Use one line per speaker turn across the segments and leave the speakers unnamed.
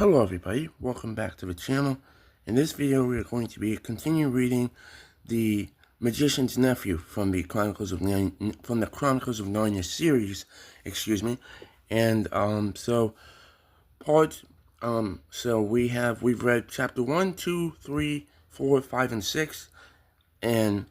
Hello everybody, welcome back to the channel. In this video we are going to continue reading The Magician's Nephew from the Chronicles of Narnia series, And we've read chapter 1, 2, 3, 4, 5, and 6, and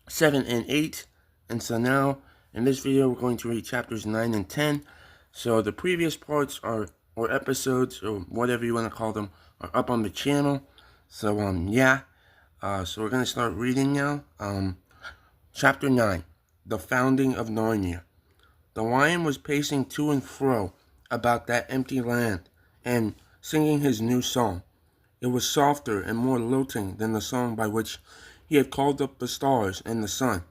7 and 8. And so now in this video we're going to read chapters 9 and 10. So the previous parts or episodes, or whatever you want to call them, are up on the channel. So, so we're going to start reading now. Chapter 9, The Founding of Narnia. The lion was pacing to and fro about that empty land, and singing his new song. It was softer and more lilting than the song by which he had called up the stars and the sun.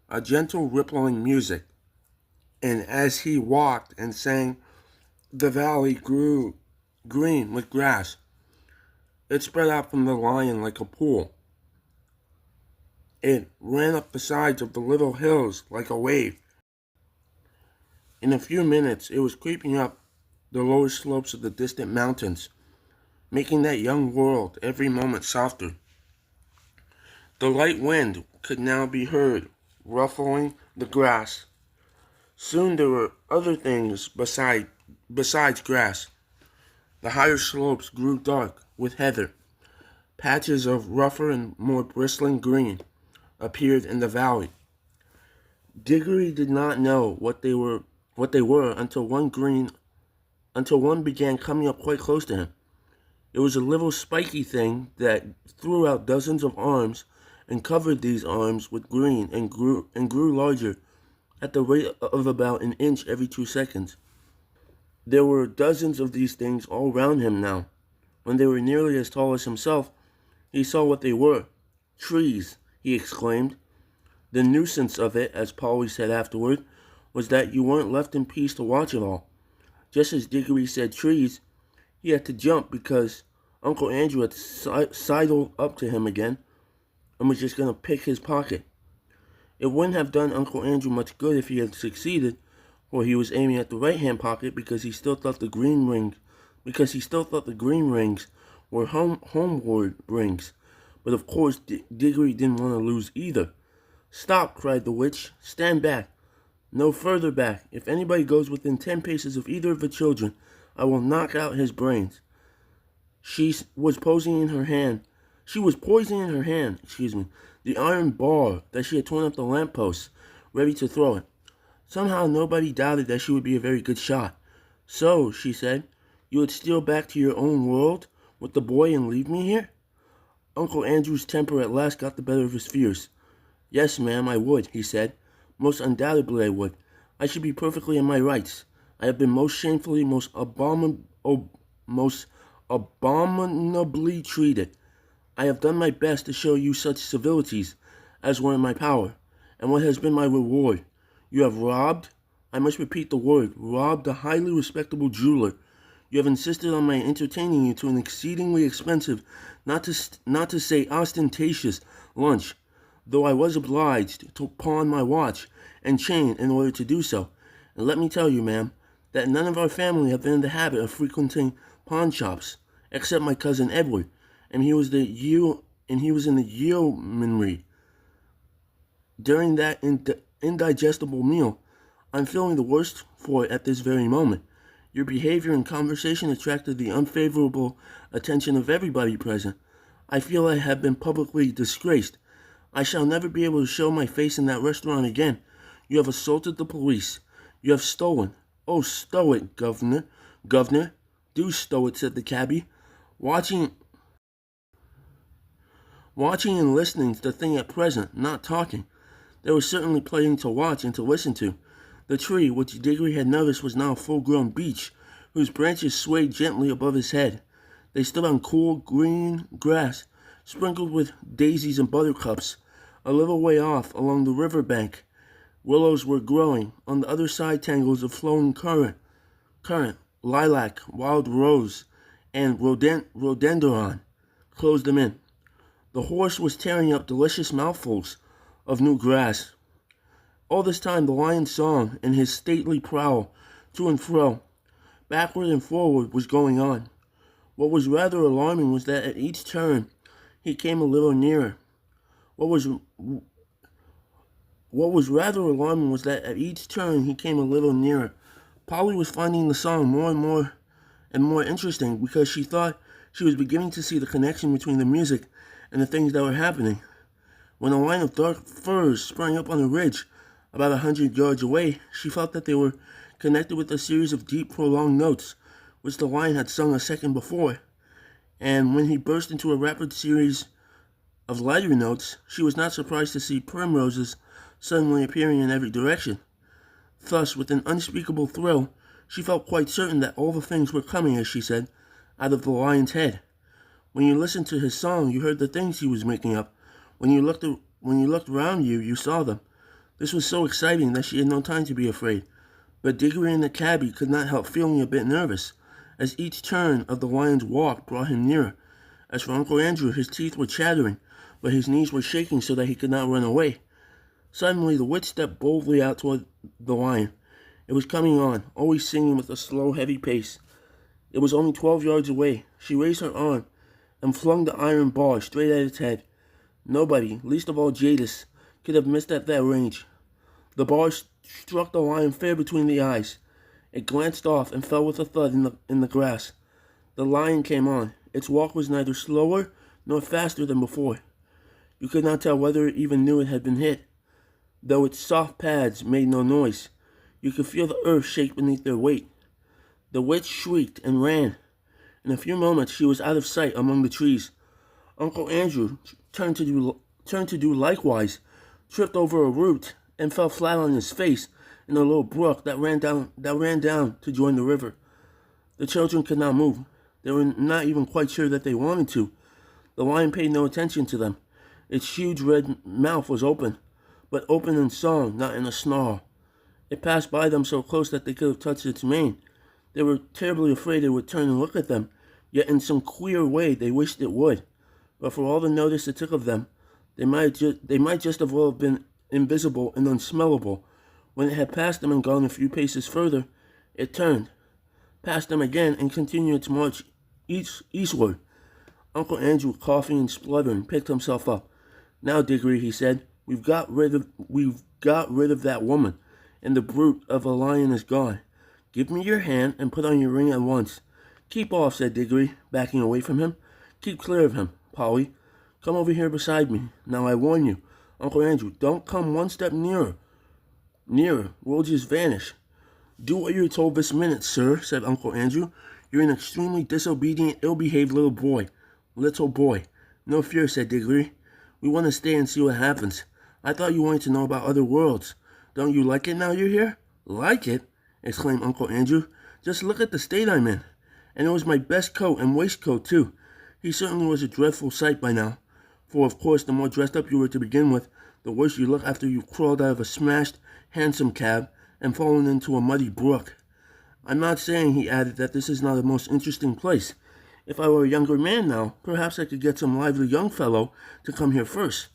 A gentle rippling music, and as he walked and sang, the valley grew green with grass. It spread out from the lion like a pool. It ran up the sides of the little hills like a wave. In a few minutes, it was creeping up the lower slopes of the distant mountains, making that young world every moment softer. The light wind could now be heard ruffling the grass. Soon there were other things besides grass. The higher slopes grew dark with heather. Patches of rougher and more bristling green appeared in the valley. Diggory did not know what they were until one began coming up quite close to him. It was a little spiky thing that threw out dozens of arms and covered these arms with green and grew larger at the rate of about an inch every 2 seconds. There were dozens of these things all round him now. When they were nearly as tall as himself, he saw what they were. Trees, he exclaimed. The nuisance of it, as Polly said afterward, was that you weren't left in peace to watch it all. Just as Diggory said trees, he had to jump because Uncle Andrew had sidled up to him again and was just going to pick his pocket. It wouldn't have done Uncle Andrew much good if he had succeeded, for he was aiming at the right-hand pocket because he still thought the green rings were homeward rings. But of course, Diggory didn't want to lose either. "Stop!" cried the witch. "Stand back. No further back. If anybody goes within 10 paces of either of the children, I will knock out his brains." She was poising in her hand, the iron bar that she had torn up the lamppost, ready to throw it. Somehow nobody doubted that she would be a very good shot. "So," she said, "you would steal back to your own world with the boy and leave me here?" Uncle Andrew's temper at last got the better of his fears. "Yes, ma'am, I would," he said. "Most undoubtedly I would. I should be perfectly in my rights. I have been most shamefully, most abominably treated. I have done my best to show you such civilities as were in my power. And what has been my reward? You have robbed, I must repeat the word, robbed a highly respectable jeweler. You have insisted on my entertaining you to an exceedingly expensive, not to say ostentatious, lunch, though I was obliged to pawn my watch and chain in order to do so. And let me tell you, ma'am, that none of our family have been in the habit of frequenting pawn shops, except my cousin Edward, and he was in the yeomanry. During that indigestible meal, I'm feeling the worst for it at this very moment. Your behavior and conversation attracted the unfavorable attention of everybody present. I feel I have been publicly disgraced. I shall never be able to show my face in that restaurant again. You have assaulted the police. You have stolen. Oh, stow it, governor. Governor, do stow it," said the cabbie. Watching and listening to the thing at present, not talking. There was certainly plenty to watch and to listen to. The tree, which Diggory had noticed, was now a full-grown beech, whose branches swayed gently above his head. They stood on cool, green grass, sprinkled with daisies and buttercups. A little way off, along the river bank, willows were growing. On the other side, tangles of flowing currant, lilac, wild rose, and rhododendron closed them in. The horse was tearing up delicious mouthfuls of new grass. All this time the lion's song and his stately prowl to and fro, backward and forward, was going on. What was rather alarming was that at each turn he came a little nearer. What was what was rather alarming was that at each turn he came a little nearer. Polly was finding the song more and more interesting because she thought she was beginning to see the connection between the music and the things that were happening. When a line of dark firs sprang up on a ridge about 100 yards away, she felt that they were connected with a series of deep, prolonged notes, which the lion had sung a second before. And when he burst into a rapid series of lighter notes, she was not surprised to see primroses suddenly appearing in every direction. Thus, with an unspeakable thrill, she felt quite certain that all the things were coming, as she said, out of the lion's head. When you listened to his song, you heard the things he was making up. When you looked around you, you saw them. This was so exciting that she had no time to be afraid. But Diggory and the cabby could not help feeling a bit nervous, as each turn of the lion's walk brought him nearer. As for Uncle Andrew, his teeth were chattering, but his knees were shaking so that he could not run away. Suddenly, the witch stepped boldly out toward the lion. It was coming on, always singing with a slow, heavy pace. It was only 12 yards away. She raised her arm and flung the iron bar straight at its head. Nobody, least of all Jadis, could have missed at that range. The bar struck the lion fair between the eyes. It glanced off and fell with a thud in the grass. The lion came on. Its walk was neither slower nor faster than before. You could not tell whether it even knew it had been hit. Though its soft pads made no noise, you could feel the earth shake beneath their weight. The witch shrieked and ran. In a few moments she was out of sight among the trees. Uncle Andrew turned to do likewise, tripped over a root, and fell flat on his face in a little brook that ran down to join the river. The children could not move. They were not even quite sure that they wanted to. The lion paid no attention to them. Its huge red mouth was open, but open in song, not in a snarl. It passed by them so close that they could have touched its mane. They were terribly afraid it would turn and look at them, yet in some queer way they wished it would. But for all the notice it took of them, they might just as well have been invisible and unsmellable. When it had passed them and gone a few paces further, it turned, passed them again, and continued its march eastward. Uncle Andrew, coughing and spluttering, picked himself up. "Now, Diggory," he said, we've got rid of that woman, and the brute of a lion is gone. Give me your hand and put on your ring at once." "Keep off," said Diggory, backing away from him. "Keep clear of him, Polly. Come over here beside me. Now I warn you, Uncle Andrew, don't come one step nearer. We'll just vanish." "Do what you're told this minute, sir," said Uncle Andrew. "You're an extremely disobedient, ill-behaved little boy. "No fear," said Diggory. "We want to stay and see what happens. I thought you wanted to know about other worlds. Don't you like it now you're here?" "Like it?" exclaimed Uncle Andrew. "Just look at the state I'm in. And it was my best coat and waistcoat, too." He certainly was a dreadful sight by now, for of course the more dressed up you were to begin with, the worse you look after you've crawled out of a smashed hansom cab and fallen into a muddy brook. "I'm not saying," he added, "that this is not a most interesting place. If I were a younger man now, perhaps I could get some lively young fellow to come here first.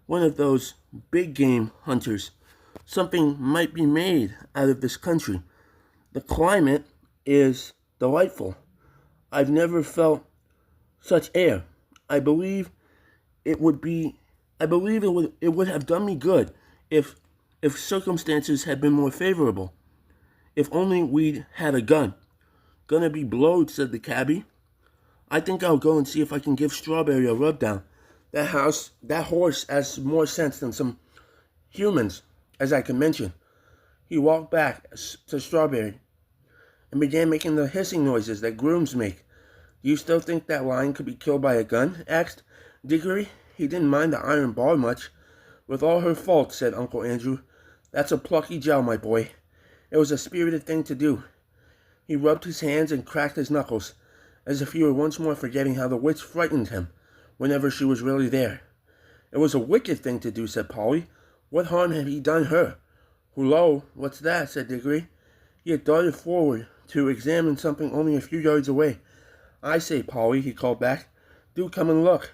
One of those big game hunters. Something might be made out of this country. The climate is delightful. I've never felt such air. I believe it would have done me good if circumstances had been more favorable. If only we'd had a gun." "Gonna be blowed," said the cabby. "I think I'll go and see if I can give Strawberry a rub down. That horse has more sense than some humans, as I can mention." He walked back to Strawberry and began making the hissing noises that grooms make. "Do you still think that lion could be killed by a gun?" asked Diggory. He didn't mind the iron bar much. "With all her faults," said Uncle Andrew. "That's a plucky jowl, my boy. It was a spirited thing to do." He rubbed his hands and cracked his knuckles, as if he were once more forgetting how the witch frightened him whenever she was really there. "It was a wicked thing to do," said Polly. "What harm had he done her?" "Hullo, what's that?" said Diggory. He had darted forward to examine something only a few yards away. "I say, Polly," he called back, "do come and look."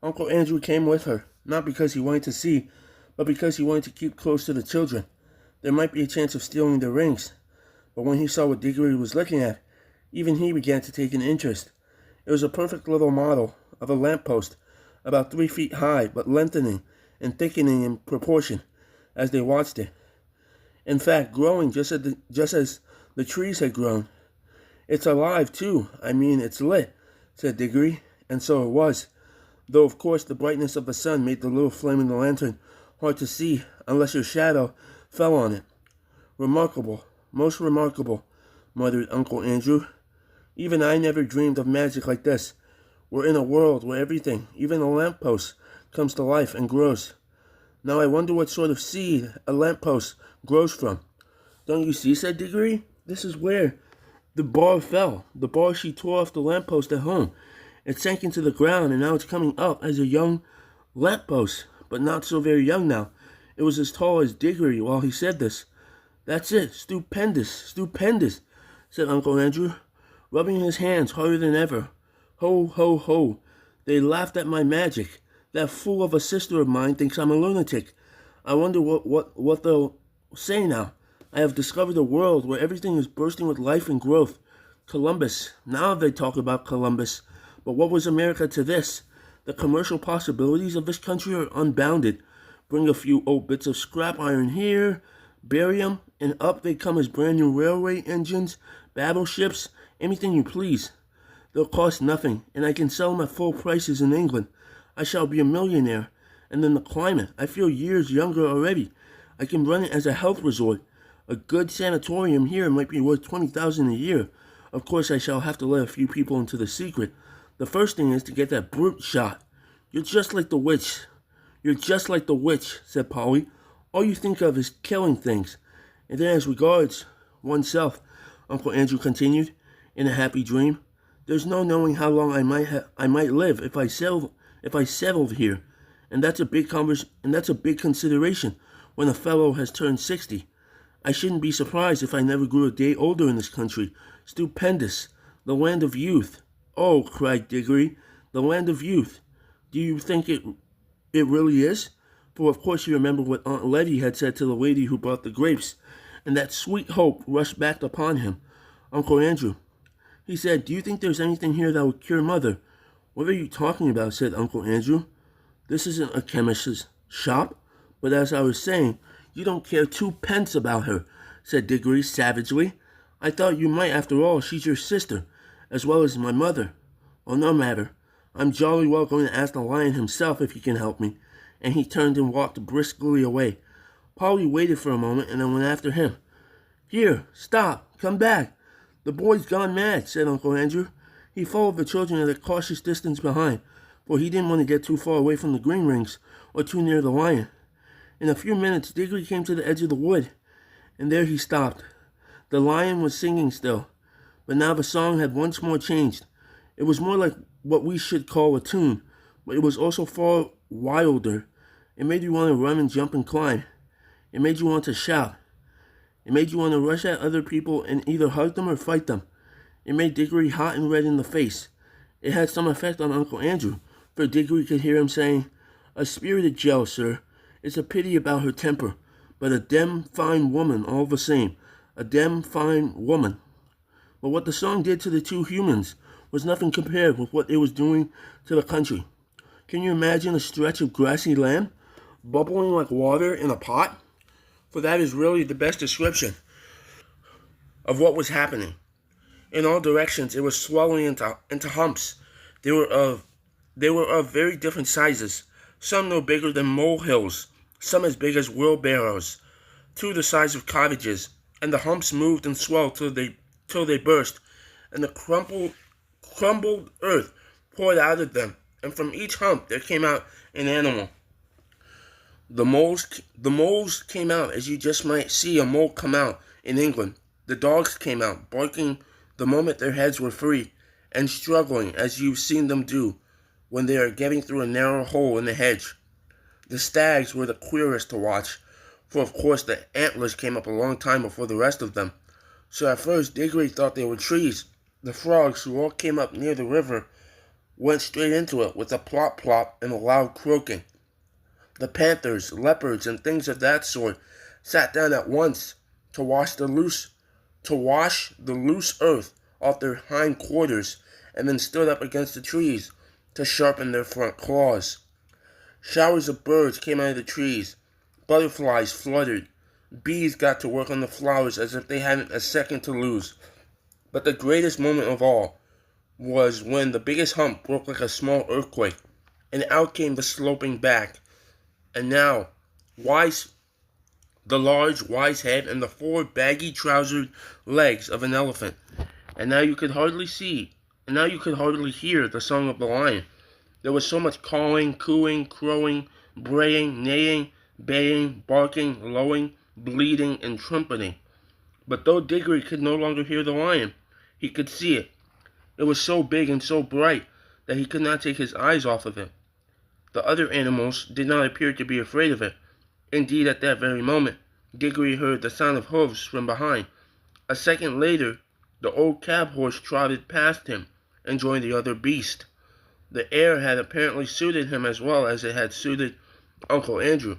Uncle Andrew came with her, not because he wanted to see, but because he wanted to keep close to the children. There might be a chance of stealing their rings. But when he saw what Diggory was looking at, even he began to take an interest. It was a perfect little model of a lamppost, about 3 feet high, but lengthening and thickening in proportion as they watched it. In fact, growing just as the trees had grown. "It's alive, too. I mean, it's lit," said Diggory, and so it was, though of course the brightness of the sun made the little flame in the lantern hard to see unless your shadow fell on it. "Remarkable, most remarkable," muttered Uncle Andrew. "Even I never dreamed of magic like this. We're in a world where everything, even a lamppost, comes to life and grows. Now I wonder what sort of seed a lamppost grows from." "Don't you see?" said Diggory. "This is where the bar fell. The bar she tore off the lamppost at home. It sank into the ground, and now it's coming up as a young lamppost, but not so very young now. It was as tall as Diggory while he said this." "That's it. Stupendous, stupendous," said Uncle Andrew, rubbing his hands harder than ever. "Ho, ho, ho. They laughed at my magic. That fool of a sister of mine thinks I'm a lunatic. I wonder what they'll say now. I have discovered a world where everything is bursting with life and growth. Columbus. Now they talk about Columbus. But what was America to this? The commercial possibilities of this country are unbounded. Bring a few old bits of scrap iron here, bury 'em, and up they come as brand new railway engines, battleships, anything you please. They'll cost nothing, and I can sell 'em at full prices in England. I shall be a millionaire. And then the climate. I feel years younger already. I can run it as a health resort. A good sanatorium here might be worth $20,000 a year. Of course, I shall have to let a few people into the secret. The first thing is to get that brute shot." "You're just like the witch. You're just like the witch," said Polly. "All you think of is killing things." "And then as regards oneself," Uncle Andrew continued, in a happy dream, "there's no knowing how long I might live if I settled here, and that's a big consideration when a fellow has turned 60. I shouldn't be surprised if I never grew a day older in this country. Stupendous. The land of youth." "Oh," cried Diggory, "the land of youth. Do you think it really is?" For of course you remember what Aunt Letty had said to the lady who brought the grapes, and that sweet hope rushed back upon him. Uncle Andrew. He said, "Do you think there's anything here that would cure Mother?" "What are you talking about?" said Uncle Andrew. "This isn't a chemist's shop. But as I was saying, you don't care 2 pence about her," said Diggory savagely. "I thought you might. After all, she's your sister, as well as my mother. Well, no matter. I'm jolly well going to ask the lion himself if he can help me." And he turned and walked briskly away. Polly waited for a moment and then went after him. "Here, stop, come back. The boy's gone mad," said Uncle Andrew. He followed the children at a cautious distance behind, for he didn't want to get too far away from the green rings or too near the lion. In a few minutes, Diggory came to the edge of the wood, and there he stopped. The lion was singing still, but now the song had once more changed. It was more like what we should call a tune, but it was also far wilder. It made you want to run and jump and climb. It made you want to shout. It made you want to rush at other people and either hug them or fight them. It made Diggory hot and red in the face. It had some effect on Uncle Andrew, for Diggory could hear him saying, "A spirited Jill, sir. It's a pity about her temper, but a dem fine woman all the same. A dem fine woman." But what the song did to the two humans was nothing compared with what it was doing to the country. Can you imagine a stretch of grassy land, bubbling like water in a pot? For that is really the best description of what was happening. In all directions, it was swelling into humps. They were of very different sizes, some no bigger than molehills, some as big as wheelbarrows, two the size of cottages, and the humps moved and swelled till they burst, and the crumbled earth poured out of them, and from each hump there came out an animal. The moles came out as you just might see a mole come out in England. The dogs came out, barking the moment their heads were free, and struggling as you've seen them do when they are getting through a narrow hole in the hedge. The stags were the queerest to watch, for of course the antlers came up a long time before the rest of them. So at first Diggory thought they were trees. The frogs, who all came up near the river, went straight into it with a plop plop and a loud croaking. The panthers, leopards, and things of that sort sat down at once to wash the loose earth off their hind quarters and then stood up against the trees to sharpen their front claws. Showers of birds came out of the trees. Butterflies fluttered. Bees got to work on the flowers as if they hadn't a second to lose. But the greatest moment of all was when the biggest hump broke like a small earthquake, and out came the sloping back. And now, the large, wise head and the four baggy-trousered legs of an elephant. And now you could hardly hear the song of the lion. There was so much calling, cooing, crowing, braying, neighing, baying, barking, lowing, bleating, and trumpeting. But though Diggory could no longer hear the lion, he could see it. It was so big and so bright that he could not take his eyes off of it. The other animals did not appear to be afraid of it. Indeed, at that very moment, Diggory heard the sound of hoofs from behind. A second later, the old cab horse trotted past him and joined the other beast. The air had apparently suited him as well as it had suited Uncle Andrew.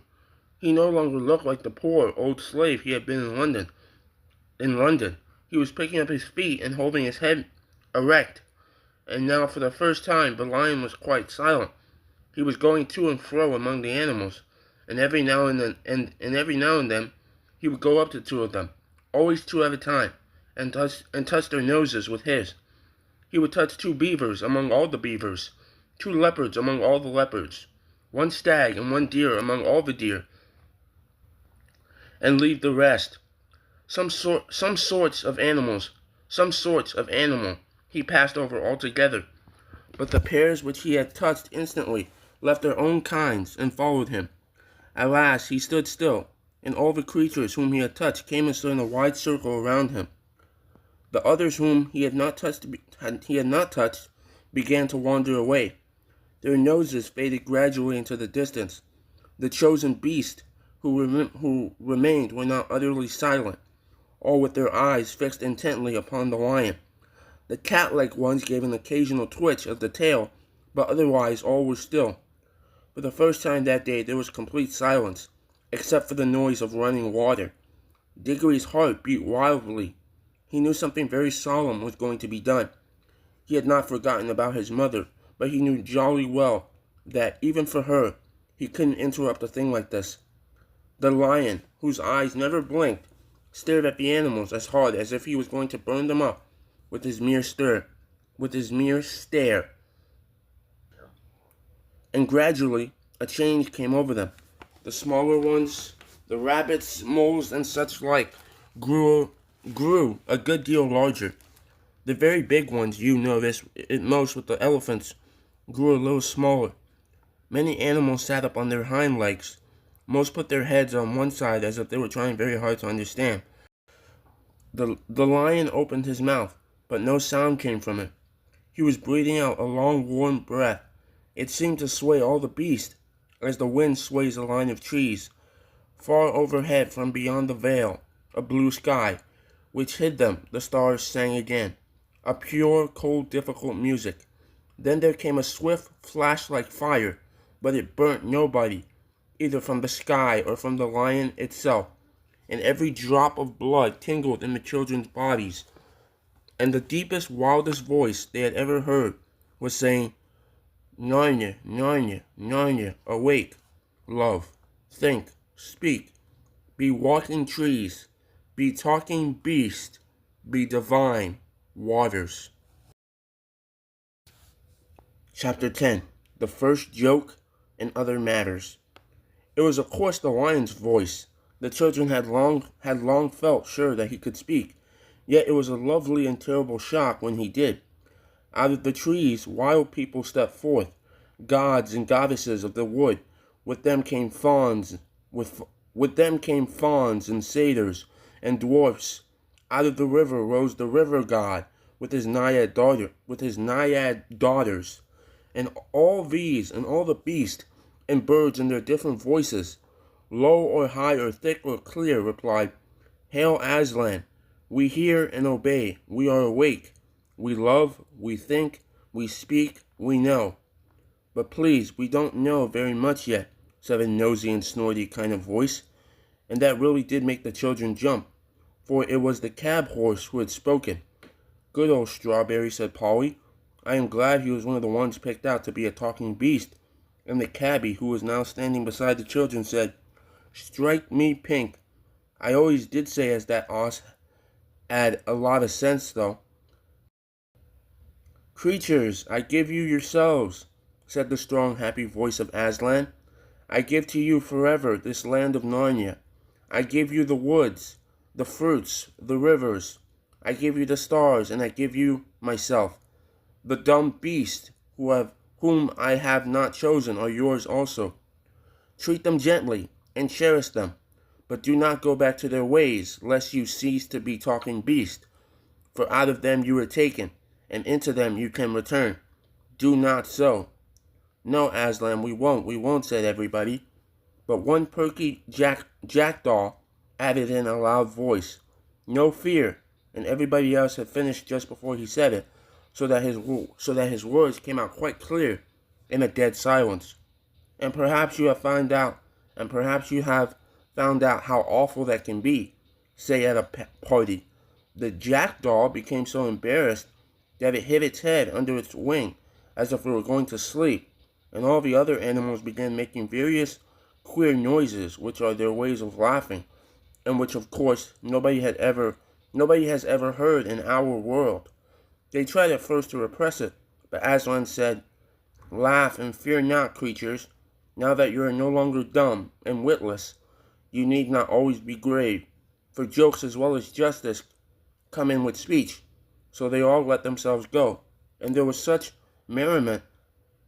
He no longer looked like the poor old slave he had been in London. He was picking up his feet and holding his head erect. And now for the first time the lion was quite silent. He was going to and fro among the animals, and every now and then he would go up to two of them, always two at a time, and touch their noses with his. He would touch two beavers among all the beavers, two leopards among all the leopards, one stag and one deer among all the deer, and leave the rest. Some sorts of animal he passed over altogether, but the pairs which he had touched instantly left their own kinds and followed him. At last he stood still, and all the creatures whom he had touched came and stood in a wide circle around him. The others whom he had not touched began to wander away. Their noses faded gradually into the distance. The chosen beast who remained were not utterly silent, all with their eyes fixed intently upon the lion. The cat-like ones gave an occasional twitch of the tail, but otherwise all were still. For the first time that day there was complete silence, except for the noise of running water. Diggory's heart beat wildly. He knew something very solemn was going to be done. He had not forgotten about his mother, but he knew jolly well that, even for her, he couldn't interrupt a thing like this. The lion, whose eyes never blinked, stared at the animals as hard as if he was going to burn them up with his mere stare. And gradually, a change came over them. The smaller ones, the rabbits, moles, and such like, grew a good deal larger. The very big ones, you notice it most with the elephants, grew a little smaller. Many animals sat up on their hind legs. Most put their heads on one side as if they were trying very hard to understand. The lion opened his mouth, but no sound came from it. He was breathing out a long, warm breath. It seemed to sway all the beast, as the wind sways a line of trees. Far overhead, from beyond the veil, a blue sky, which hid them, the stars sang again. A pure, cold, difficult music. Then there came a swift flash like fire, but it burnt nobody, either from the sky or from the lion itself, and every drop of blood tingled in the children's bodies, and the deepest, wildest voice they had ever heard was saying, Narnia, Narnia, Narnia, awake, love, think, speak, be walking trees, be talking beast, be divine waters. Chapter 10. The First Joke and Other Matters. It was of course the lion's voice. The children had long felt sure that he could speak, yet it was a lovely and terrible shock when he did. Out of the trees wild people stepped forth, gods and goddesses of the wood. With them came fauns and satyrs and dwarfs. Out of the river rose the river god with his naiad daughters, and all these and all the beasts and birds in their different voices, low or high or thick or clear, replied, Hail Aslan, we hear and obey, we are awake, we love, we think, we speak, we know. But please, we don't know very much yet, said a nosy and snorty kind of voice, and that really did make the children jump, for it was the cab horse who had spoken. Good old Strawberry, said Polly. I am glad he was one of the ones picked out to be a talking beast. And the cabbie, who was now standing beside the children, said, Strike me pink. I always did say as that os had a lot of sense, though. Creatures, I give you yourselves, said the strong, happy voice of Aslan. I give to you forever this land of Narnia. I give you the woods, the fruits, the rivers. I give you the stars, and I give you myself. The dumb beasts whom I have not chosen are yours also. Treat them gently and cherish them, but do not go back to their ways, lest you cease to be talking beasts. For out of them you were taken, and into them you can return. Do not so. No, Aslan, we won't, said everybody. But one perky jackdaw added in a loud voice, No fear, and everybody else had finished just before he said it, so that his words came out quite clear in a dead silence. And perhaps you have found out how awful that can be, say at a party. The jackdaw became so embarrassed that it hid its head under its wing as if it were going to sleep, and all the other animals began making various queer noises, which are their ways of laughing, and which of course nobody has ever heard in our world. They tried at first to repress it, but Aslan said, Laugh and fear not, creatures. Now that you are no longer dumb and witless, you need not always be grave, for jokes as well as justice come in with speech. So they all let themselves go, and there was such merriment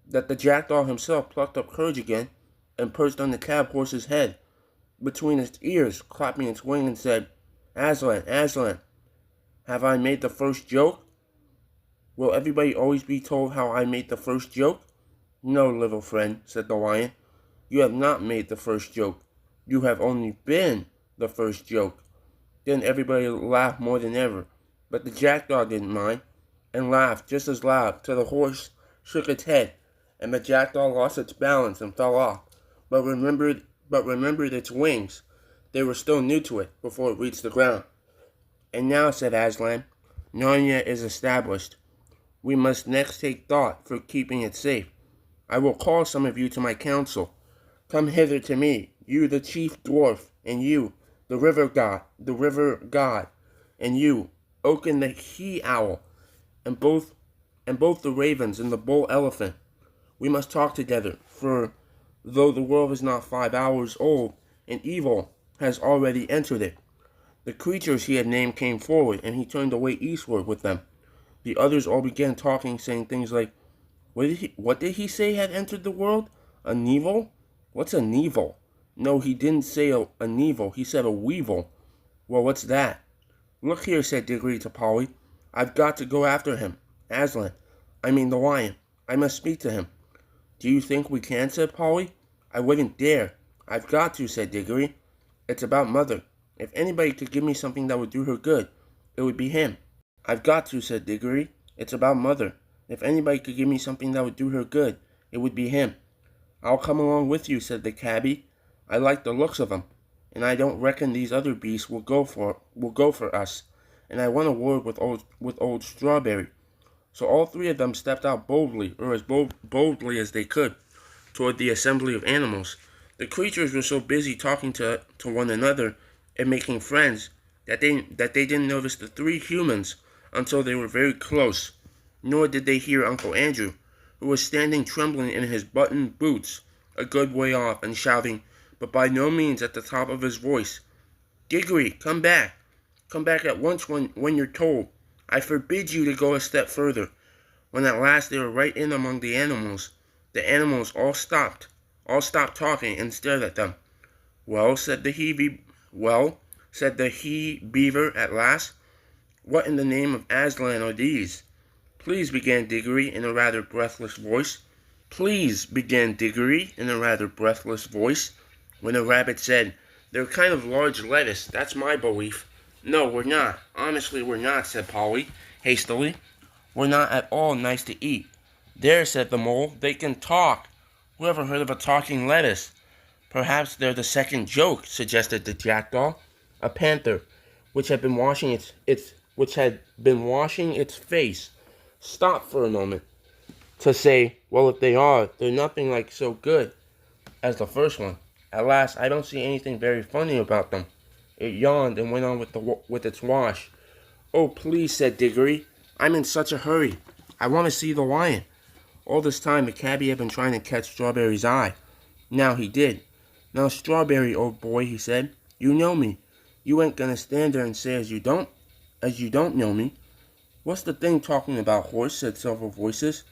that the jackdaw himself plucked up courage again and perched on the cab horse's head between its ears, clapping its wing, and said, Aslan, Aslan, have I made the first joke? Will everybody always be told how I made the first joke? No, little friend, said the lion. You have not made the first joke. You have only been the first joke. Then everybody laughed more than ever, but the jackdaw didn't mind, and laughed just as loud till the horse shook its head, and the jackdaw lost its balance and fell off, but remembered its wings. They were still new to it before it reached the ground. And now, said Aslan, Narnia is established. We must next take thought for keeping it safe. I will call some of you to my council. Come hither to me, you the chief dwarf, and you, the river god, and you, Oaken the he-owl, and both the ravens and the bull elephant. We must talk together, for though the world is not 5 hours old, an evil has already entered it. The creatures he had named came forward, and he turned away eastward with them. The others all began talking, saying things like, What did he say had entered the world? A Nevil? What's a Nevil? No, he didn't say a Nevil, he said a Weevil. Well, what's that? Look here, said Diggory to Polly. I've got to go after him. Aslan, the lion. I must speak to him. Do you think we can, said Polly. I wouldn't dare. I've got to, said Diggory. It's about Mother. If anybody could give me something that would do her good, it would be him. I've got to, said Diggory. It's about Mother. If anybody could give me something that would do her good, it would be him. I'll come along with you, said the cabbie. I like the looks of him, and I don't reckon these other beasts will go for us. And I want a word with old Strawberry. So all three of them stepped out boldly, or as boldly as they could, toward the assembly of animals. The creatures were so busy talking to one another and making friends that they didn't notice the three humans until they were very close. Nor did they hear Uncle Andrew, who was standing trembling in his buttoned boots a good way off and shouting, but by no means at the top of his voice, Diggory, come back! Come back at once when you're told. I forbid you to go a step further. When at last they were right in among the animals all stopped talking and stared at them. Well, said the he-beaver at last, what in the name of Aslan are these? Please, began Diggory in a rather breathless voice. When the rabbit said, They're a kind of large lettuce, that's my belief. No, we're not. Honestly, we're not, said Polly, hastily. We're not at all nice to eat. There, said the mole, they can talk. Who ever heard of a talking lettuce? Perhaps they're the second joke, suggested the jackdaw. A panther, which had been washing which had been washing its face, stopped for a moment to say, well, if they are, they're nothing like so good as the first one. At last, I don't see anything very funny about them. It yawned and went on with its wash. Oh, please, said Diggory. I'm in such a hurry. I want to see the lion. All this time, the cabbie had been trying to catch Strawberry's eye. Now he did. Now, Strawberry, old boy, he said, you know me. You ain't gonna stand there and say as you don't know me. What's the thing talking about, horse? Said several voices.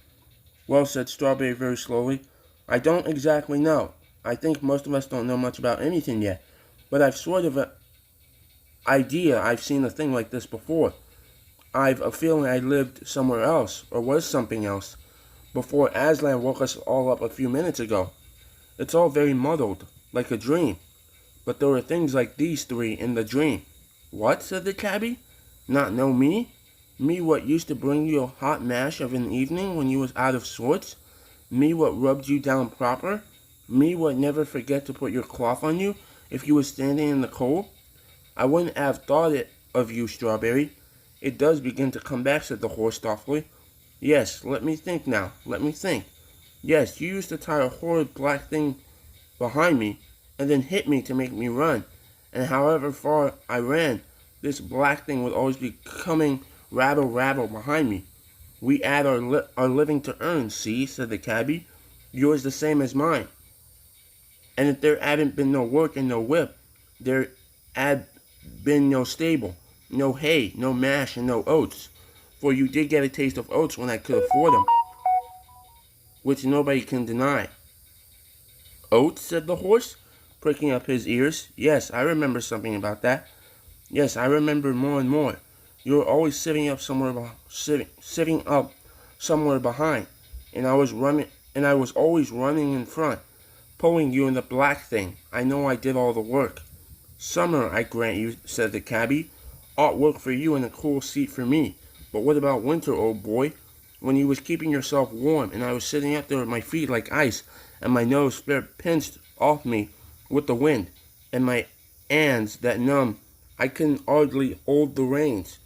Well, said Strawberry very slowly, I don't exactly know. I think most of us don't know much about anything yet. But I've sort of an idea I've seen a thing like this before. I've a feeling I lived somewhere else, or was something else, before Aslan woke us all up a few minutes ago. It's all very muddled, like a dream. But there were things like these three in the dream. What? Said the cabbie. Not know me? Me what used to bring you a hot mash of an evening when you was out of sorts? Me what rubbed you down proper? Me what never forget to put your cloth on you if you was standing in the cold? I wouldn't have thought it of you, Strawberry. It does begin to come back, said the horse thoughtfully. Yes, let me think now. Let me think. Yes, you used to tie a horrid black thing behind me and then hit me to make me run. And however far I ran, this black thing would always be coming rattle, rattle behind me. We add our living to earn, see, said the cabbie. Yours the same as mine. And if there hadn't been no work and no whip, there had been no stable, no hay, no mash, and no oats. For you did get a taste of oats when I could afford them, which nobody can deny. Oats, said the horse, pricking up his ears. Yes, I remember something about that. Yes, I remember more and more. You were always sitting up somewhere behind, and I was always running in front, pulling you in the black thing. I know I did all the work. Summer, I grant you, said the cabbie, ought work for you and a cool seat for me. But what about winter, old boy? When you was keeping yourself warm, and I was sitting up there with my feet like ice, and my nose fair pinched off me with the wind, and my hands that numb, I couldn't hardly hold the reins.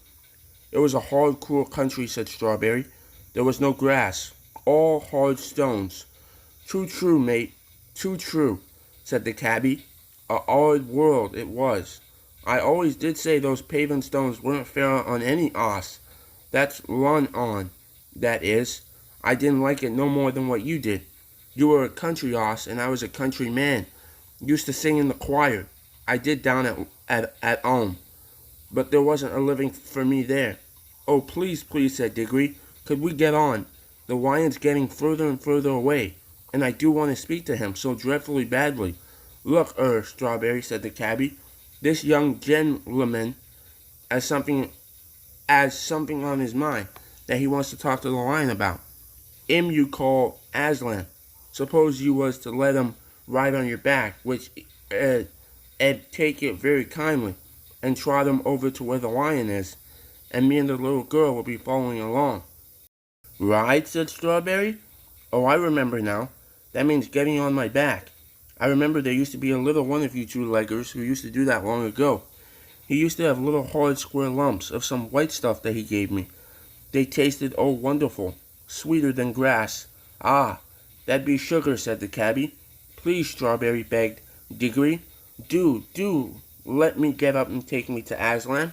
It was a hard, cruel country, said Strawberry. There was no grass, all hard stones. Too true, mate, too true, said the cabbie. A hard world it was. I always did say those paving stones weren't fair on any oss. That's run on, that is. I didn't like it no more than what you did. You were a country oss, and I was a country man. Used to sing in the choir. I did down at home. But there wasn't a living for me there. Oh, please, please, said Diggory. Could we get on? The lion's getting further and further away, and I do want to speak to him so dreadfully badly. Look, Strawberry, said the cabbie. This young gentleman has something on his mind that he wants to talk to the lion about. Him you call Aslan. Suppose you was to let him ride on your back, which Ed take it very kindly, and trot him over to where the lion is, and me and the little girl will be following along. Ride, said Strawberry. Oh, I remember now. That means getting on my back. I remember there used to be a little one of you two-leggers who used to do that long ago. He used to have little hard square lumps of some white stuff that he gave me. They tasted, oh, wonderful, sweeter than grass. Ah, that'd be sugar, said the cabbie. Please, Strawberry, begged Diggory. Do, let me get up and take me to Aslan.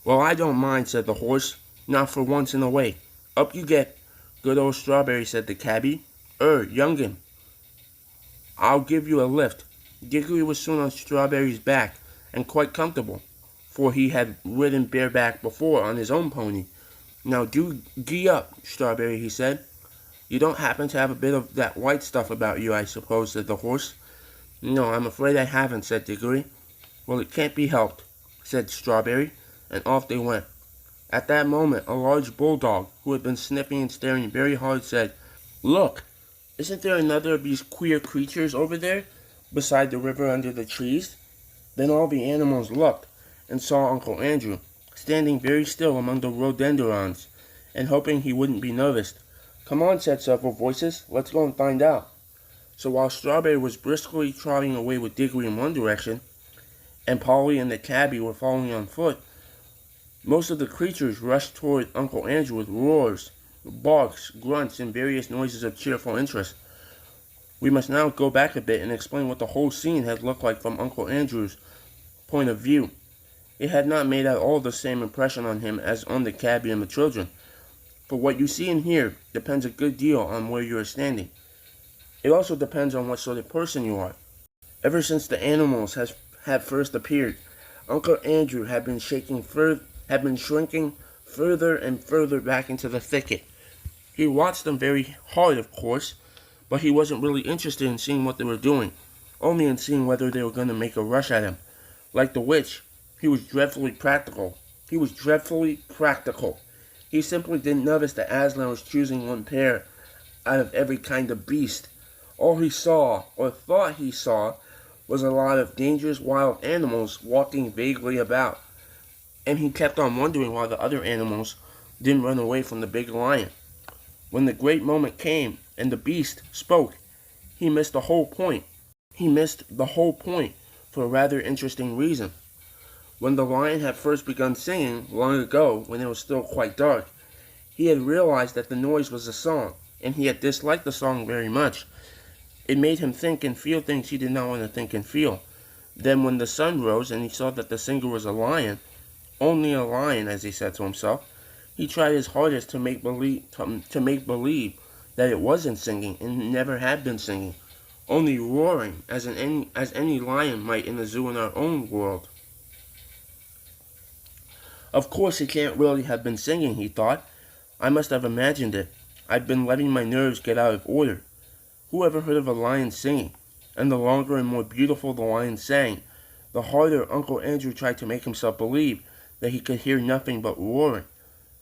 Well, I don't mind, said the horse, not for once in a way. Up you get. Good old Strawberry, said the cabbie. Youngin, I'll give you a lift. Diggory was soon on Strawberry's back, and quite comfortable, for he had ridden bareback before on his own pony. Now do gee up, Strawberry, he said. You don't happen to have a bit of that white stuff about you, I suppose, said the horse. No, I'm afraid I haven't, said Diggory. Well, it can't be helped, said Strawberry, and off they went. At that moment, a large bulldog, who had been sniffing and staring very hard, said, Look, isn't there another of these queer creatures over there, beside the river under the trees? Then all the animals looked, and saw Uncle Andrew, standing very still among the rhododendrons, and hoping he wouldn't be noticed. Come on, said several voices, let's go and find out. So while Strawberry was briskly trotting away with Diggory in one direction, and Polly and the cabbie were following on foot, Most of the creatures rushed toward Uncle Andrew with roars, barks, grunts, and various noises of cheerful interest. We must now go back a bit and explain what the whole scene had looked like from Uncle Andrew's point of view. It had not made at all the same impression on him as on the cabby and the children, for what you see and hear depends a good deal on where you are standing. It also depends on what sort of person you are. Ever since the animals had first appeared, Uncle Andrew had been shrinking further and further back into the thicket. He watched them very hard, of course, but he wasn't really interested in seeing what they were doing, only in seeing whether they were going to make a rush at him. Like the witch, he was dreadfully practical. He was dreadfully practical. He simply didn't notice that Aslan was choosing one pair out of every kind of beast. All he saw, or thought he saw, was a lot of dangerous wild animals walking vaguely about, and he kept on wondering why the other animals didn't run away from the big lion. When the great moment came and the beast spoke, he missed the whole point. He missed the whole point for a rather interesting reason. When the lion had first begun singing, long ago, when it was still quite dark, he had realized that the noise was a song, and he had disliked the song very much. It made him think and feel things he did not want to think and feel. Then when the sun rose and he saw that the singer was a lion, only a lion, as he said to himself, he tried his hardest to make believe that it wasn't singing and never had been singing, only roaring as any lion might in the zoo in our own world. Of course he can't really have been singing, he thought. I must have imagined it. I've been letting my nerves get out of order. Who ever heard of a lion singing? And the longer and more beautiful the lion sang, the harder Uncle Andrew tried to make himself believe that he could hear nothing but roaring.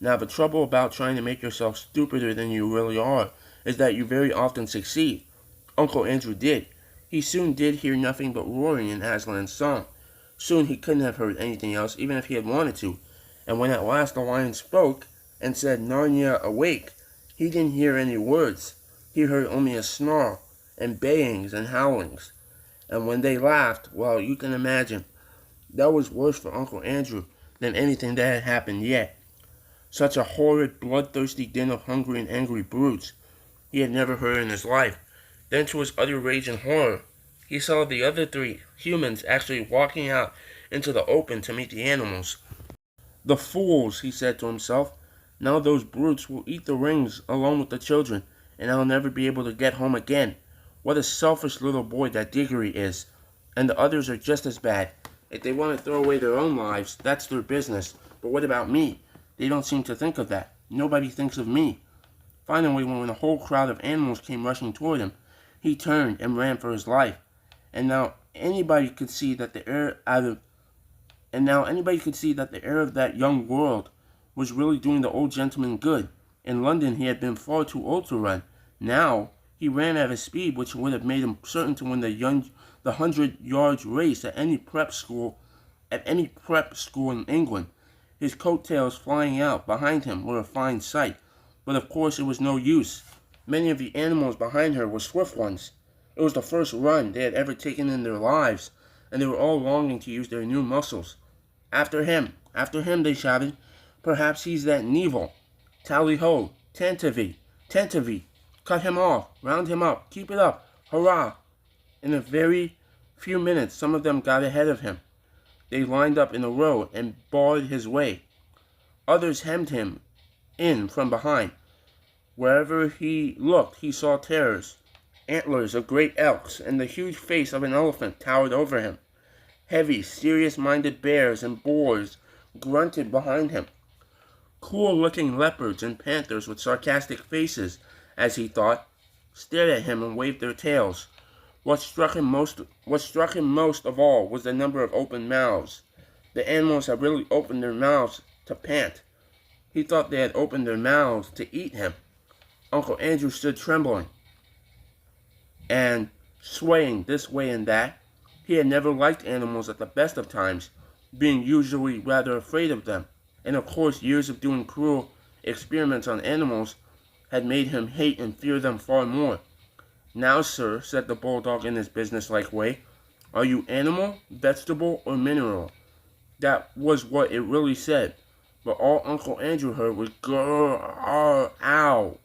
Now the trouble about trying to make yourself stupider than you really are is that you very often succeed. Uncle Andrew did. He soon did hear nothing but roaring in Aslan's song. Soon he couldn't have heard anything else even if he had wanted to. And when at last the lion spoke and said, "Narnia, awake," he didn't hear any words. He heard only a snarl and bayings and howlings. And when they laughed, well, you can imagine, that was worse for Uncle Andrew than anything that had happened yet. Such a horrid, bloodthirsty din of hungry and angry brutes he had never heard in his life. Then to his utter rage and horror, he saw the other three humans actually walking out into the open to meet the animals. The fools, he said to himself. Now those brutes will eat the rings along with the children, and I'll never be able to get home again. What a selfish little boy that Diggory is. And the others are just as bad. If they want to throw away their own lives, that's their business. But what about me? They don't seem to think of that. Nobody thinks of me. Finally, when a whole crowd of animals came rushing toward him, he turned and ran for his life. And now anybody could see that the air of that young world was really doing the old gentleman good. In London he had been far too old to run. Now he ran at a speed which would have made him certain to win the 100 yards race at any prep school in England. His coattails flying out behind him were a fine sight, but of course it was no use. Many of the animals behind her were swift ones. It was the first run they had ever taken in their lives, and they were all longing to use their new muscles. After him, they shouted. Perhaps he's that Neville. Tally-ho, Tantivy, cut him off, round him up, keep it up, hurrah! In a very few minutes some of them got ahead of him. They lined up in a row and barred his way. Others hemmed him in from behind. Wherever he looked he saw terrors. Antlers of great elks and the huge face of an elephant towered over him. Heavy, serious-minded bears and boars grunted behind him. Cool-looking leopards and panthers with sarcastic faces, as he thought, stared at him and waved their tails. What struck him most of all was the number of open mouths. The animals had really opened their mouths to pant. He thought they had opened their mouths to eat him. Uncle Andrew stood trembling and swaying this way and that. He had never liked animals at the best of times, being usually rather afraid of them, and of course years of doing cruel experiments on animals had made him hate and fear them far more. "Now, sir," said the bulldog in his businesslike way, "are you animal, vegetable, or mineral?" That was what it really said. but all Uncle Andrew heard was "grrr, ow."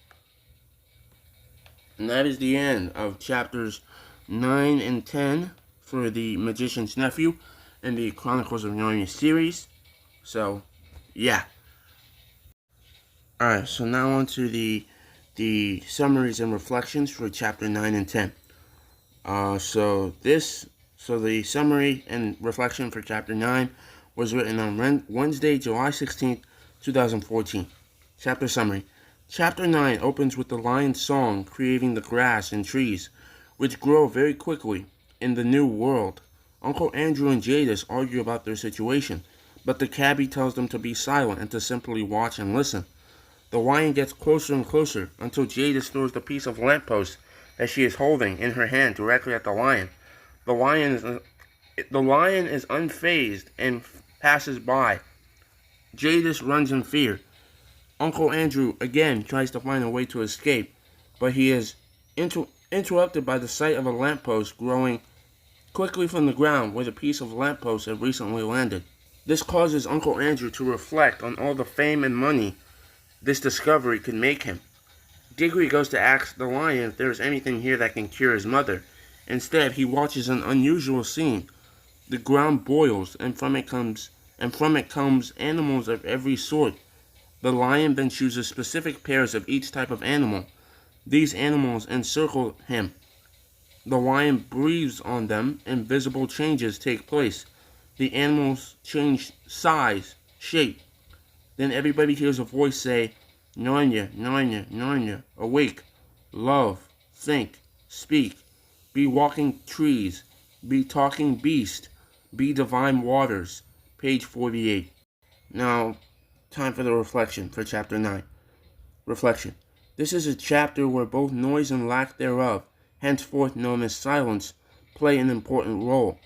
And that is the end of chapters 9 and 10 for the Magician's Nephew and the Chronicles of Narnia series. So, yeah. Alright, so now on to the summaries and reflections for chapter 9 and 10. So the summary and reflection for chapter 9 was written on Wednesday, July 16th, 2014. Chapter summary. Chapter 9 opens with the lion's song creating the grass and trees, which grow very quickly in the new world. Uncle Andrew and Jadis argue about their situation, but the cabbie tells them to be silent and to simply watch and listen. The lion gets closer and closer until Jadis throws the piece of lamppost that she is holding in her hand directly at the lion. The lion is unfazed and passes by. Jadis runs in fear. Uncle Andrew again tries to find a way to escape, but he is interrupted by the sight of a lamppost growing quickly from the ground where the piece of lamppost had recently landed. This causes Uncle Andrew to reflect on all the fame and money this discovery could make him. Diggory goes to ask the lion if there is anything here that can cure his mother. Instead, he watches an unusual scene. The ground boils, and from it comes animals of every sort. The lion then chooses specific pairs of each type of animal. These animals encircle him. The lion breathes on them, and visible changes take place. The animals change size, shape. Then everybody hears a voice say, "Narnia, Narnia, Narnia, awake, love, think, speak, be walking trees, be talking beast, be divine waters." Page 48. Now, time for the reflection for chapter 9. Reflection. This is a chapter where both noise and lack thereof, henceforth known as silence, play an important role.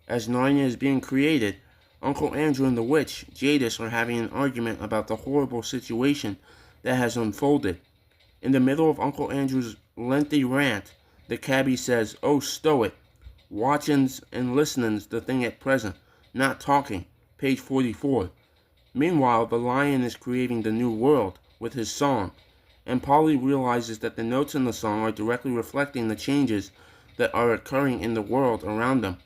As Narnia is being created, Uncle Andrew and the witch, Jadis, are having an argument about the horrible situation that has unfolded. In the middle of Uncle Andrew's lengthy rant, the cabbie says, "Oh, stow it. Watchin's and listenin's the thing at present, not talking." Page 44. Meanwhile, the lion is creating the new world with his song, and Polly realizes that the notes in the song are directly reflecting the changes that are occurring in the world around them,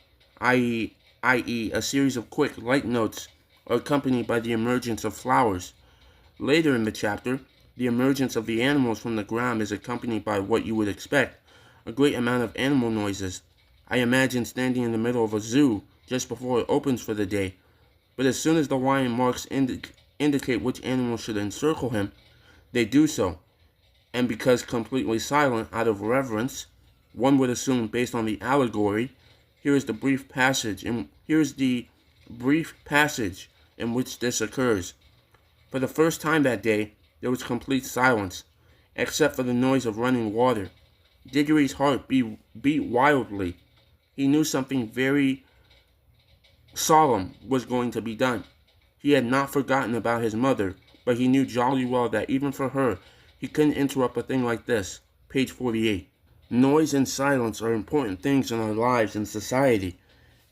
i.e., a series of quick, light notes are accompanied by the emergence of flowers. Later in the chapter, the emergence of the animals from the ground is accompanied by what you would expect, a great amount of animal noises. I imagine standing in the middle of a zoo just before it opens for the day, but as soon as the lion marks indicate which animals should encircle him, they do so, and because completely silent out of reverence, one would assume based on the allegory, here is the brief passage in which this occurs. For the first time that day, there was complete silence, except for the noise of running water. Diggory's heart beat wildly. He knew something very solemn was going to be done. He had not forgotten about his mother, but he knew jolly well that even for her, he couldn't interrupt a thing like this. Page 48. Noise and silence are important things in our lives and society,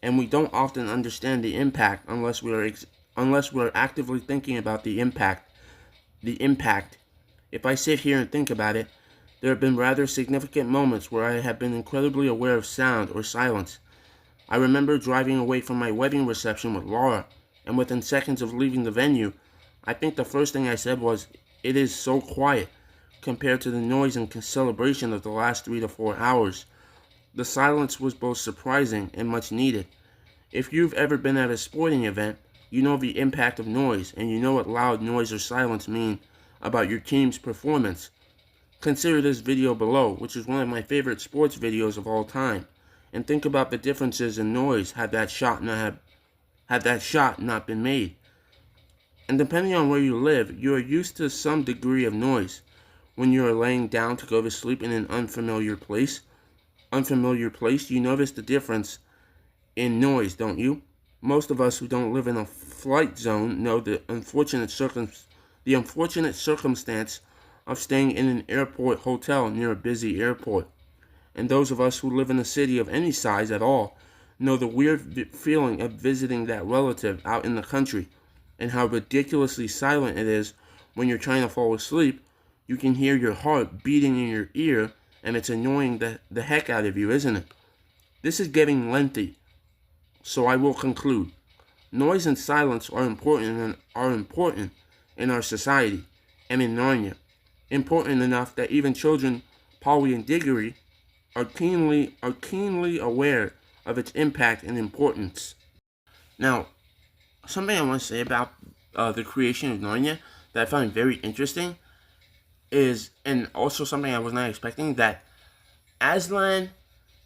and we don't often understand the impact unless we are actively thinking about the impact. If I sit here and think about it, there have been rather significant moments where I have been incredibly aware of sound or silence. I remember driving away from my wedding reception with Laura, and within seconds of leaving the venue, I think the first thing I said was, "It is so quiet," compared to the noise and celebration of the last 3 to 4 hours. The silence was both surprising and much needed. If you've ever been at a sporting event, you know the impact of noise, and you know what loud noise or silence mean about your team's performance. Consider this video below, which is one of my favorite sports videos of all time, and think about the differences in noise had that shot not been made. And depending on where you live, you are used to some degree of noise. When you are laying down to go to sleep in an unfamiliar place, you notice the difference in noise, don't you? Most of us who don't live in a flight zone know the unfortunate circumstance of staying in an airport hotel near a busy airport. And those of us who live in a city of any size at all know the weird feeling of visiting that relative out in the country and how ridiculously silent it is when you're trying to fall asleep. You can hear your heart beating in your ear, and it's annoying the heck out of you, isn't it? This is getting lengthy, so I will conclude. Noise and silence are important in our society and in Narnia. Important enough that even children, Polly and Diggory, are keenly aware of its impact and importance. Now, something I want to say about the creation of Narnia that I found very interesting is, and also something I was not expecting, that Aslan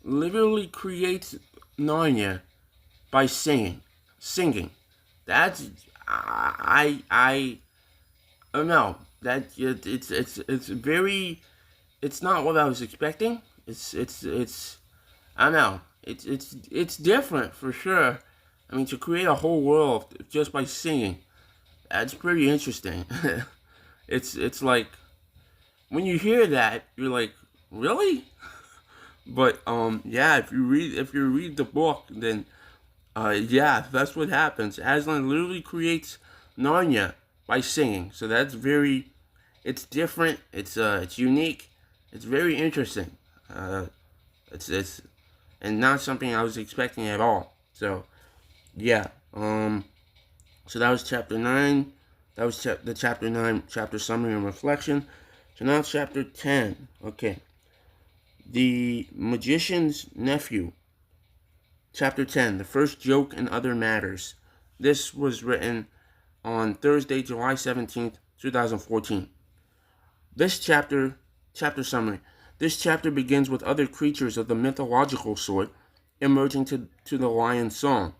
literally creates Narnia by singing. That's I don't know. It's very, it's not what I was expecting. It's I don't know. It's different for sure. I mean, to create a whole world just by singing, that's pretty interesting. It's like when you hear that, you're like, really? But yeah, if you read the book, then yeah, that's what happens. Aslan literally creates Narnia by singing. So that's very, it's different. It's unique. It's very interesting. Uh, it's and not something I was expecting at all. So yeah. So that was chapter 9. That was the chapter 9 chapter summary and reflection. So now chapter 10. Okay. The Magician's Nephew. Chapter 10, The First Joke and Other Matters. This was written on Thursday, July 17th, 2014. Chapter summary. This chapter begins with other creatures of the mythological sort emerging to the lion's song.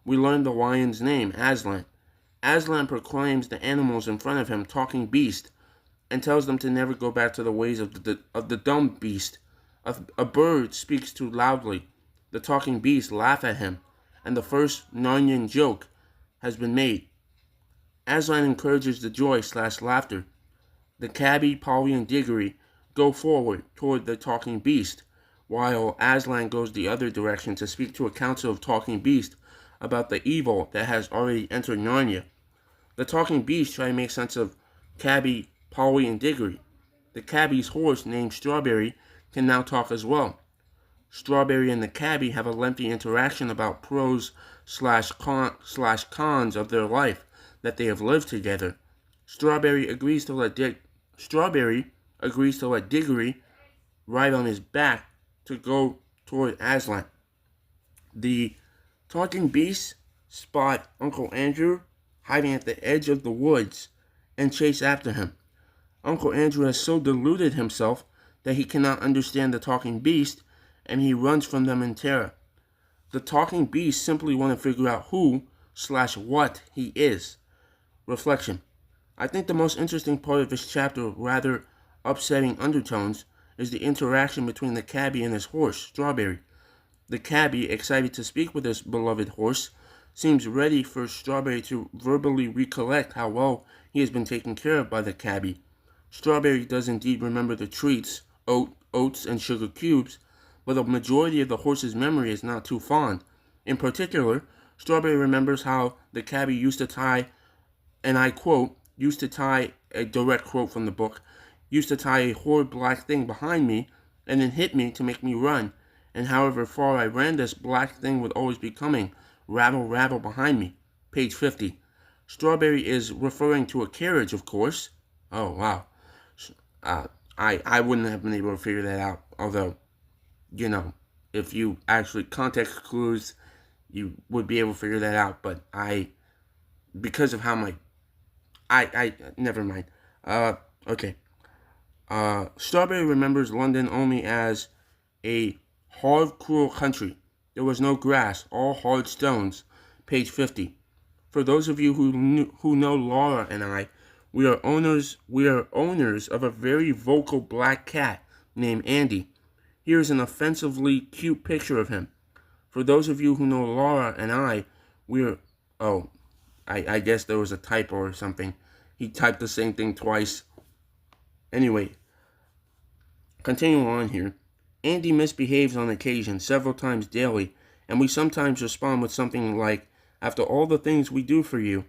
We learn the lion's name, Aslan. Aslan proclaims the animals in front of him talking beast and tells them to never go back to the ways of the dumb beast. A bird speaks too loudly. The talking beasts laugh at him, and the first Narnian joke has been made. Aslan encourages the joy/laughter. The cabbie, Polly, and Diggory go forward toward the talking beast, while Aslan goes the other direction to speak to a council of talking beasts about the evil that has already entered Narnia. The talking beasts try to make sense of cabbie, Polly, and Diggory. The cabbie's horse, named Strawberry, can now talk as well. Strawberry and the cabbie have a lengthy interaction about pros/cons of their life that they have lived together. Strawberry agrees to let Diggory ride on his back to go toward Aslan. The talking beasts spot Uncle Andrew hiding at the edge of the woods and chase after him. Uncle Andrew has so deluded himself that he cannot understand the talking beast, and he runs from them in terror. The talking beasts simply want to figure out who/what he is. Reflection. I think the most interesting part of this chapter, rather upsetting undertones, is the interaction between the cabbie and his horse, Strawberry. The cabbie, excited to speak with his beloved horse, seems ready for Strawberry to verbally recollect how well he has been taken care of by the cabbie. Strawberry does indeed remember the treats, oats, and sugar cubes, but a majority of the horse's memory is not too fond. In particular, Strawberry remembers how the cabbie used to tie, and I quote, a direct quote from the book, used to tie a horrid black thing behind me and then hit me to make me run, and however far I ran, this black thing would always be coming, rattle, rattle behind me. Page 50. Strawberry is referring to a carriage, of course. Oh, wow. I wouldn't have been able to figure that out, although, if you actually context clues, you would be able to figure that out, but because of how never mind. Okay. Strawberry remembers London only as a hard, cruel country. There was no grass, all hard stones. Page 50. For those of you who know Laura and I, we are owners of a very vocal black cat named Andy. Here is an offensively cute picture of him. For those of you who know Laura and I, I guess there was a typo or something. He typed the same thing twice. Anyway, continuing on here. Andy misbehaves on occasion, several times daily, and we sometimes respond with something like, after all the things we do for you,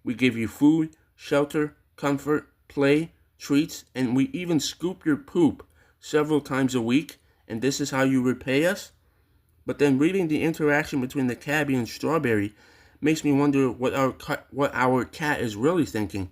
We give you food, shelter, comfort, play, treats, and we even scoop your poop several times a week, and this is how you repay us? But then reading the interaction between the cabbie and Strawberry makes me wonder what our cat is really thinking.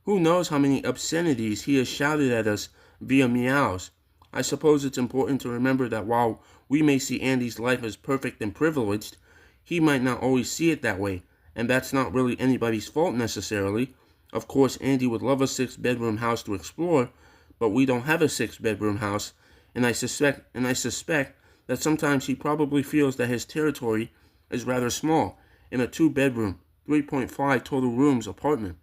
Who knows how many obscenities he has shouted at us via meows. I suppose it's important to remember that while we may see Andy's life as perfect and privileged, he might not always see it that way, and that's not really anybody's fault necessarily. Of course, Andy would love a 6-bedroom house to explore, but we don't have a 6-bedroom house, and I suspect that sometimes he probably feels that his territory is rather small in a 2-bedroom, 3.5 total rooms apartment.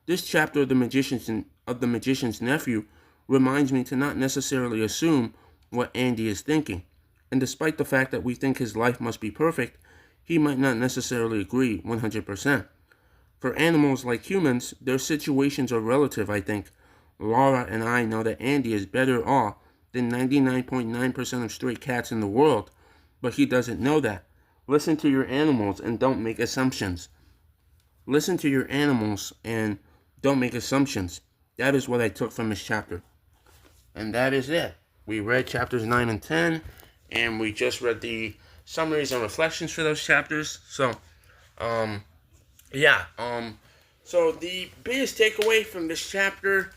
This chapter of the Magician's Nephew reminds me to not necessarily assume what Andy is thinking, and despite the fact that we think his life must be perfect, he might not necessarily agree 100%. For animals like humans, their situations are relative, I think. Laura and I know that Andy is better off than 99.9% of stray cats in the world, but he doesn't know that. Listen to your animals and don't make assumptions. Listen to your animals and don't make assumptions. That is what I took from this chapter. And that is it. We read chapters 9 and 10, and we just read the summaries and reflections for those chapters. So, so the biggest takeaway from this chapter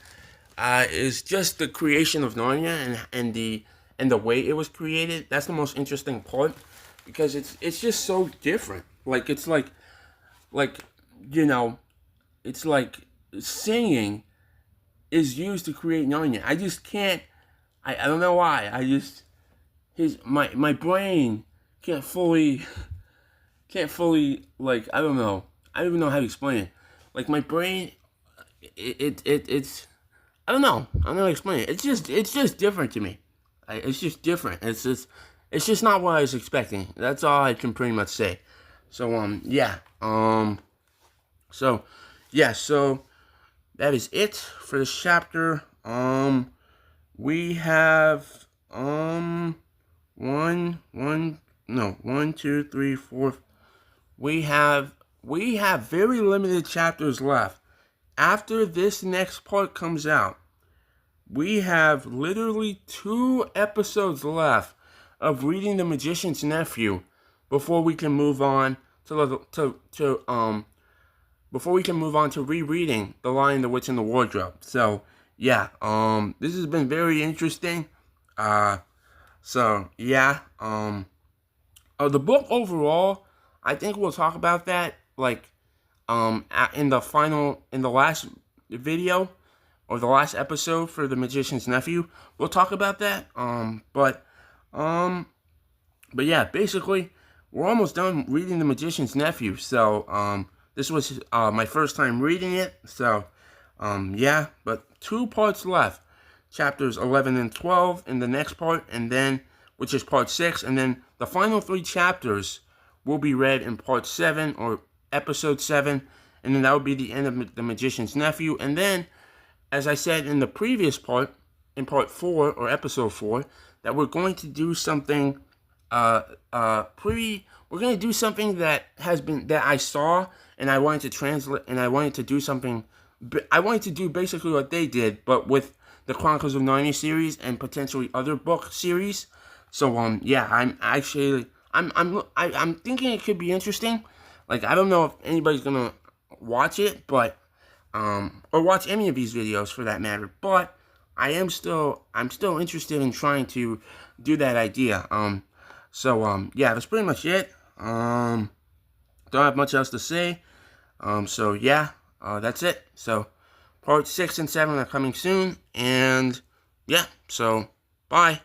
is just the creation of Narnia and the way it was created. That's the most interesting part, because it's just so different. Like it's like it's like singing is used to create Narnia. I just can't. I don't know why. My brain can't fully like, I don't know. I don't even know how to explain it. Like my brain, it's I don't know. I don't know how to explain it. It's just different to me. It's just different. It's just not what I was expecting. That's all I can pretty much say. So so that is it for this chapter. We have one, two, three, four. We have very limited chapters left. After this next part comes out, we have literally 2 episodes left of reading The Magician's Nephew before we can move on to rereading The Lion, the Witch, and the Wardrobe. So yeah, this has been very interesting. The book overall, I think we'll talk about that in the last video or the last episode for The Magician's Nephew. We'll talk about that. But yeah, basically we're almost done reading The Magician's Nephew. So this was my first time reading it. So but 2 parts left. Chapters 11 and 12 in the next part, and then, which is part 6, and then the final 3 chapters will be read in part 7 or episode 7, and then that will be the end of The Magician's Nephew. And then, as I said in the previous part, in part 4 or episode 4, that we're going to do something we're going to do something that I saw, and I wanted to translate, and I wanted to do something. I wanted to do basically what they did, but with the Chronicles of Narnia series and potentially other book series. So I'm thinking it could be interesting. Like, I don't know if anybody's gonna watch it, but or watch any of these videos for that matter. But I'm still interested in trying to do that idea. That's pretty much it. Don't have much else to say. That's it. So part 6 and 7 are coming soon, and so bye.